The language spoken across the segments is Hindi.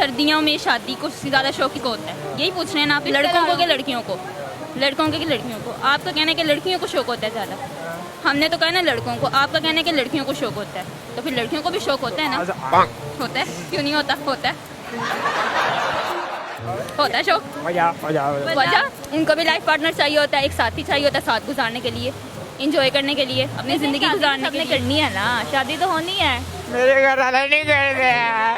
सर्दियों में शादी को ज़्यादा शौक को होता है, यही पूछ रहे हैं ना आप? लड़कों को कि लड़कियों को? लड़कों के कि लड़कियों को? आपका कहना है कि लड़कियों को शौक होता है ज़्यादा, हमने तो कहा ना लड़कों को, आपका कहना है कि लड़कियों को शौक होता है, तो फिर लड़कियों को भी शौक होता है ना? होता है, क्यों नहीं होता? होता है, होता है शौक। वजह उनको भी लाइफ पार्टनर चाहिए होता है, एक साथी चाहिए होता है साथ गुजारने के लिए, इंजॉय करने के लिए, अपनी ज़िंदगी गुजारने के लिए करनी है ना, शादी तो होनी है। मेरे घर वाला नहीं कर रहा।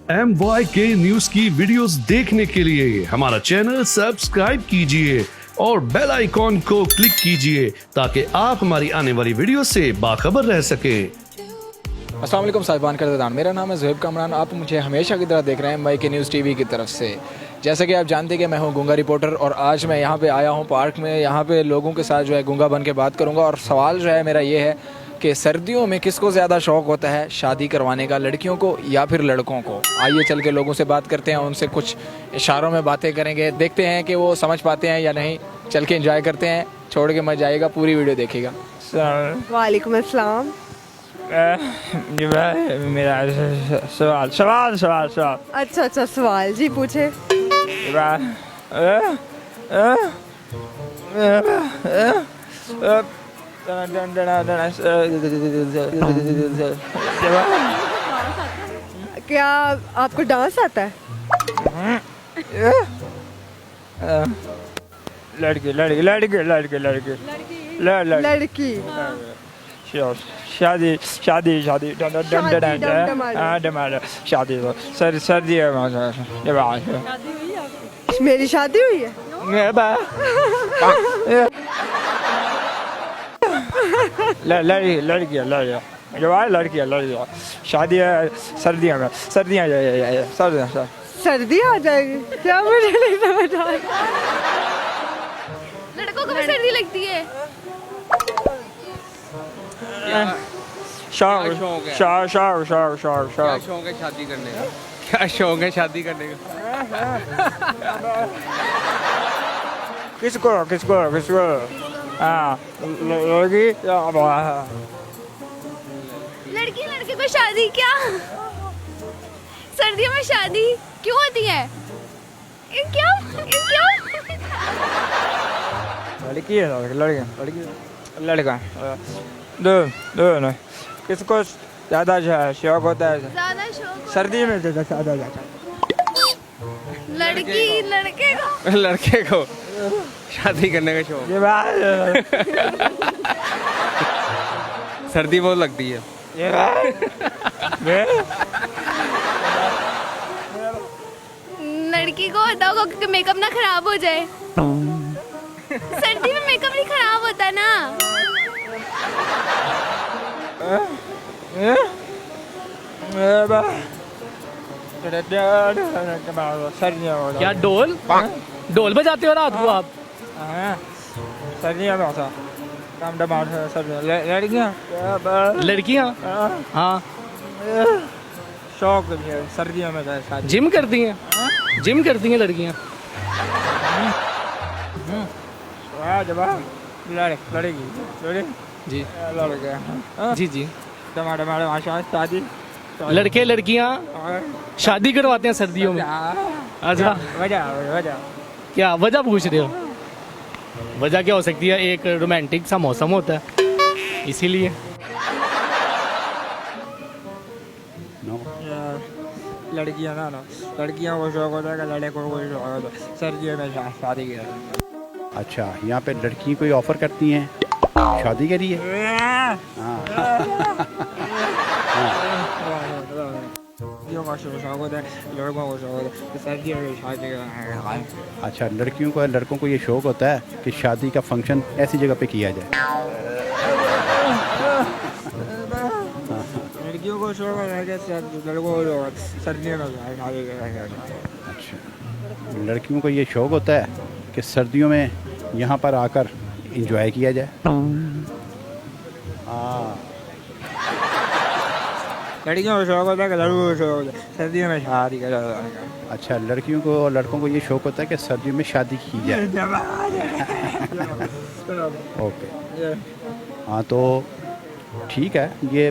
MYK न्यूज की वीडियोस देखने के लिए हमारा चैनल सब्सक्राइब कीजिए और बेल आइकॉन को क्लिक कीजिए ताकि आप हमारी आने वाली वीडियो से बाखबर रह सके। अस्सलाम वालेकुम साहिबान करदान, मेरा नाम है ज़ुहैब कामरान। आप मुझे हमेशा की तरह देख रहे हैं MYK न्यूज़ TV की तरफ से। जैसा कि आप जानते हैं कि मैं हूं गूंगा रिपोर्टर और आज मैं यहां पे आया हूं पार्क में। यहां पे लोगों के साथ जो है गूंगा बन के बात करूंगा और सवाल जो है मेरा ये है कि सर्दियों में किसको ज़्यादा शौक़ होता है शादी करवाने का, लड़कियों को या फिर लड़कों को? आइए चल के लोगों से बात करते हैं, उनसे कुछ इशारों में बातें करेंगे, देखते हैं कि वो समझ पाते हैं या नहीं। चल के एंजॉय करते हैं, छोड़ के मत जाइएगा, पूरी वीडियो देखिएगा। वालेकुम अस्सलाम। मेरा सवाल सवाल सवाल सवाल अच्छा सवाल जी पूछे। क्या आपको डांस आता है? लड़की लड़की लड़की लड़की लड़की लड़की शादी शादी शादी शादी सर्दी मेरी शादी हुई है। लड़की लड़की लड़की जवान लड़की लड़की शादी सर्दियों में सर्दियाँ सर्दियाँ सर्दी आ जाएगी क्या? मुझे नहीं समझ आ रहा। लड़कों को भी सर्दी लगती है? शौक शौक शौक शौक शौक शौक शौक है शादी करने का? क्या शौक है शादी करने का? किसको किसको किसको? हाँ लड़की लड़की लड़के को शादी क्या? सर्दियों में शादी क्यों होती है? क्यों क्यों? लड़की है लड़की लड़की लड़का दो दो नहीं किसको ज़्यादा शौक होता है ज़्यादा शौक सर्दी में? ज़्यादा लड़की लड़के को लड़के को शादी करने का शौक। ये बात सर्दी बहुत लगती है। ये बात लड़की को होता होगा कि मेकअप ना खराब हो जाए। सर्दी में मेकअप नहीं खराब होता ना। क्या ढोल बजाते हो रात को आप? सर्दियों में होता लड़कियाँ लड़कियाँ हाँ शौक सर्दियों में जिम करती हैं, जिम करती हैं लड़कियाँ। लड़की जी लड़के जी जी टमाटर माशा शादी लड़के लड़कियाँ शादी करवाते हैं सर्दियों में। अच्छा वजह वजह क्या वजह पूछ रहे हो? वजह क्या हो सकती है? एक रोमांटिक सा मौसम होता है इसीलिए। लड़कियाँ ना लड़कियों को शौक होता है, लड़कों को शौक होता है सर्दियों में शादी की। अच्छा, यहाँ पे लड़की कोई ऑफर करती हैं शादी के लिए? लड़कियों का शौक होता है, लड़कों को शौक होता है सर्दियों में शादी का। अच्छा, लड़कियों को लड़कों को ये शौक होता है कि शादी का फंक्शन ऐसी जगह पे किया जाए। लड़कियों को शौक होता है, लड़कों को सर्दियों में शादी का। अच्छा, लड़कियों को ये शौक होता है कि सर्दियों में यहाँ पर आकर एंजॉय किया जाए। लड़कियों को शौक होता है कि लड़कों को शौक होता है सर्दियों में शादी का। अच्छा, लड़कियों को और लड़कों को ये शौक होता है कि सर्दियों में शादी की जाए। ओके, हाँ तो ठीक है, ये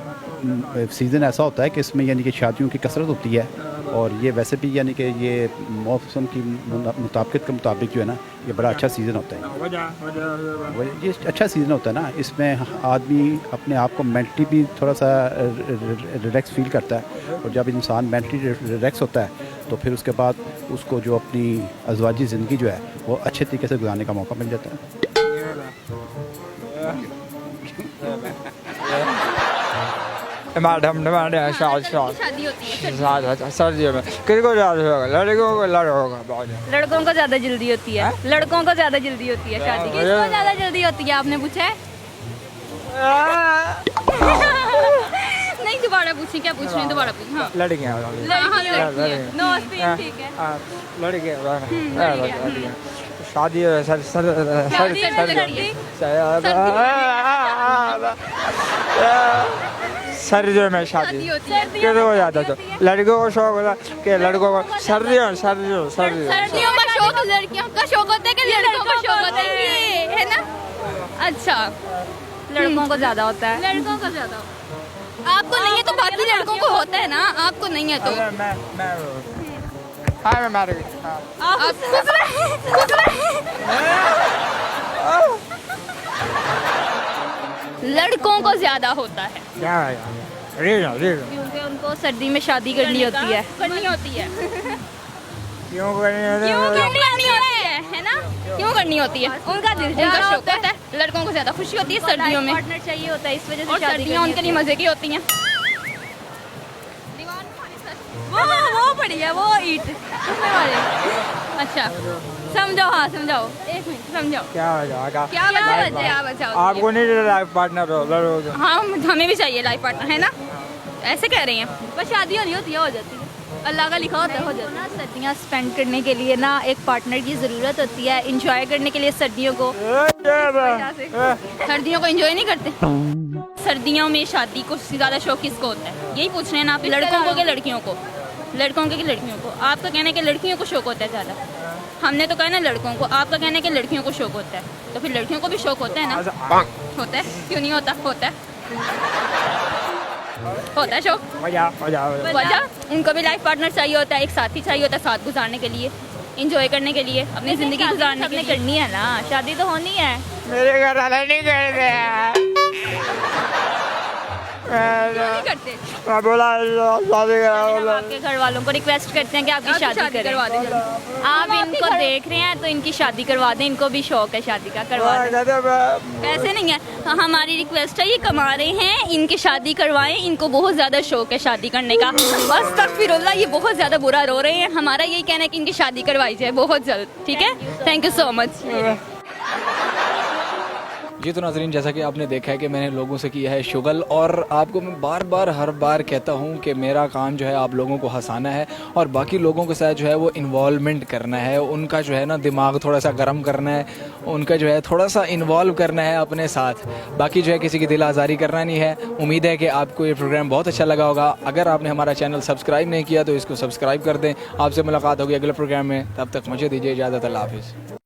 सीज़न ऐसा होता है कि इसमें यानी कि शादियों की कसरत होती है, और ये वैसे भी यानी कि ये मौसम की मुताबिकत के मुताबिक जो है ना, ये बड़ा अच्छा सीज़न होता है। ये अच्छा सीज़न होता है ना, इसमें आदमी अपने आप को मेंटली भी थोड़ा सा रिलैक्स फील करता है, और जब इंसान मेंटली रिलैक्स होता है तो फिर उसके बाद उसको जो अपनी अज़वाजी ज़िंदगी जो है वो अच्छे तरीके से गुजारने का मौका मिल जाता है। मैडम शादी होती है सर्दियों में किसको ज़्यादा होगा, लड़कों को लड़कों का बहुत लड़कों को ज्यादा जल्दी होती है, लड़कों को ज्यादा जल्दी होती है शादी। किसको ज्यादा जल्दी होती है आपने पूछा है? नहीं दोबारा पूछें, क्या पूछ रहे हैं दोबारा पूछें। हाँ लड़कियाँ नो स्पेन ठीक है। लड़के शादी सर्दियों में शादी किसको ज़्यादा तो लड़कों को शौक होता है कि लड़कों को सर्दियों सर्दियों का शौक लड़कियों का शौक होता है कि लड़कों का शौक होता है, ये है ना? अच्छा लड़कों को ज्यादा होता है। लड़कों का ज्यादा आपको नहीं है तो बाकी लड़कों को होता है ना, आपको नहीं है तो लड़कों को ज्यादा होता है क्योंकि उनको सर्दी में शादी करनी होती है। करनी होती है क्यों करनी क्यों करनी होती है ना? क्यों करनी होती है? उनका दिल उनका शौक होता है। लड़कों को ज्यादा खुशी होती है सर्दियों में, पार्टनर चाहिए होता है, इस वजह से और शादी सर्दियाँ उनके लिए मजे की होती हैं। वो बढ़िया, वो ईट वाले। अच्छा समझाओ, हाँ समझाओ, एक मिनट समझाओ क्या हो जाएगा। क्या बचाओ आपको नहीं लाइफ पार्टनर हो लड़ोगे। हाँ हमें भी चाहिए लाइफ पार्टनर, है ना? ऐसे कह रही हैं। बस शादी होनी होती है, हो जाती है, अल्लाह का लिखा होता है, हो जाता है। ना सर्दियाँ स्पेंड करने के लिए ना एक पार्टनर की ज़रूरत होती है, इंजॉय करने के लिए सर्दियों को। सर्दियों को एंजॉय नहीं करते? सर्दियों में शादी को ज्यादा शौक किसको होता है, यही पूछ रहे हैं ना आप? लड़कों को कि लड़कियों को? लड़कों के कि लड़कियों को? आपका कहना है कि लड़कियों को शौक होता है ज़्यादा, हमने तो कहा ना लड़कों को, आपका कहना है कि लड़कियों को शौक होता है, तो फिर लड़कियों को भी शौक होता है ना? होता है, क्यों नहीं होता? होता है शौक। वजह उनको भी लाइफ पार्टनर चाहिए होता है, एक साथी चाहिए होता है साथ गुजारने के लिए, इंजॉय करने के लिए, अपनी ज़िंदगी गुजारने के लिए। करनी है ना, शादी तो होनी है। मेरे घर वाले नहीं करते नहीं करते। मैं बोला शादी हम आपके घर वालों को रिक्वेस्ट करते हैं कि आपकी शादी करवा दें। आप इनको देख रहे हैं तो इनकी शादी करवा दें, इनको भी शौक है शादी का, करवा दें। पैसे नहीं है, हमारी रिक्वेस्ट है, ये कमा रहे हैं, इनकी शादी करवाएं, इनको बहुत ज़्यादा शौक है शादी करने का। अस्तगफिरुल्लाह, ये बहुत ज़्यादा बुरा रो रहे हैं। हमारा यही कहना है कि इनकी शादी करवाई जाए बहुत जल्द, ठीक है? Thank you so much. जी तो नाज़रीन, जैसा कि आपने देखा है कि मैंने लोगों से किया है शुगल, और आपको मैं बार बार हर बार कहता हूं कि मेरा काम जो है आप लोगों को हंसाना है और बाकी लोगों के साथ जो है वो इन्वॉल्वमेंट करना है, उनका जो है ना दिमाग थोड़ा सा गर्म करना है, उनका जो है थोड़ा सा इन्वॉल्व करना है अपने साथ, बाकी जो है किसी की दिल आज़ारी करना नहीं है। उम्मीद है कि आपको ये प्रोग्राम बहुत अच्छा लगा होगा। अगर आपने हमारा चैनल सब्सक्राइब नहीं किया तो इसको सब्सक्राइब कर दें। आपसे मुलाकात होगी अगले प्रोग्राम में, तब तक मुझे दीजिए इजाज़त। अल्लाह हाफिज़।